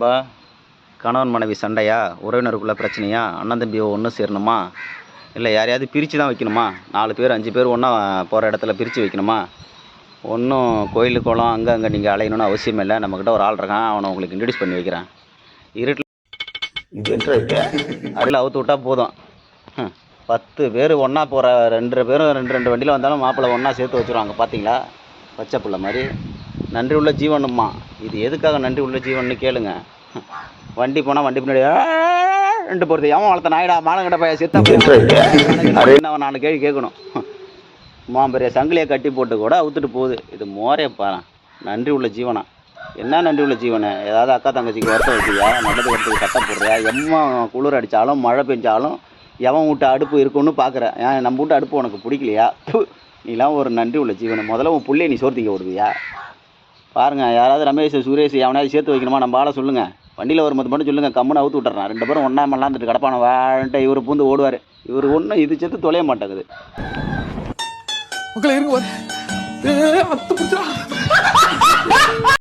இப்போ கணவன் மனைவி சண்டையா, உறவினருக்குள்ள பிரச்சனையா, அண்ணன் தம்பி ஒன்று சேரணுமா, இல்லை யாரையாவது பிரித்து தான் வைக்கணுமா, 4 பேர் 5 பேர் ஒன்றா போகிற இடத்துல பிரித்து வைக்கணுமா? ஒன்றும் கோயில் குளம் அங்கே நீங்கள் அலையணும்னு அவசியம் இல்லை. நம்மக்கிட்ட ஒரு ஆள் இருக்கான், அவனை உங்களுக்கு இன்ட்ரடியூஸ் பண்ணி வைக்கிறேன். இருட்டில் அதில் அவுத்து விட்டால் போதும். 10 பேர் ஒன்றா போகிற 2 பேரும் 2 வண்டியில் வந்தாலும் மாப்பிள்ளை ஒன்றா சேர்த்து வச்சுருவாங்க. பார்த்தீங்களா, பச்சை பிள்ளை மாதிரி. நன்றி உள்ள ஜீவனும்மா. இது எதுக்காக நன்றி உள்ள ஜீவன்னு கேளுங்க. வண்டி போனால் வண்டி பின்னாடி 2 போகிறது, எவன் வளர்த்த நாயிடா மானங்கிட்ட போய் செத்தா 4 கேள்வி கேட்கணும். பெரிய சங்கிலியை கட்டி போட்டு கூட அவுத்துட்டு போகுது. இது மோரே பாரு, நன்றி உள்ள ஜீவனா? என்ன நன்றி உள்ள ஜீவனை? ஏதாவது அக்கா தங்கச்சிக்கு வருத்தம் வைக்கிறியா? நல்லது வரத்துக்கு கட்ட போடுறியா? குளிர் அடித்தாலும் மழை பெஞ்சாலும் எவன் வீட்டு அடுப்பு இருக்குன்னு பார்க்குறேன். ஏன் நம்ம வீட்டு அடுப்பு உனக்கு பிடிக்கலையா? நீலாம் ஒரு நன்றி உள்ள ஜீவனை. முதல்ல உன் பிள்ளைய நீ சோர்த்திக்க விடுவியா? பாருங்கள், யாராவது ரமேஷ் சுரேஷ் எவனாவது சேர்த்து வைக்கணுமா? நம்ம ஆளை சொல்லுங்கள். வண்டியில் வரும்போது மட்டும் சொல்லுங்கள், கம்முன்னு அவுத்து விட்டுறான். 2 பேரும் ஒன்றா மல்லாந்துட்டு கிடப்பான வாழ்ன்ட்டு இவர் பூந்து ஓடுவார். இவர் ஒன்றும் இது சேர்த்து தொலைய மாட்டேங்குது. மக்கள் இருங்க.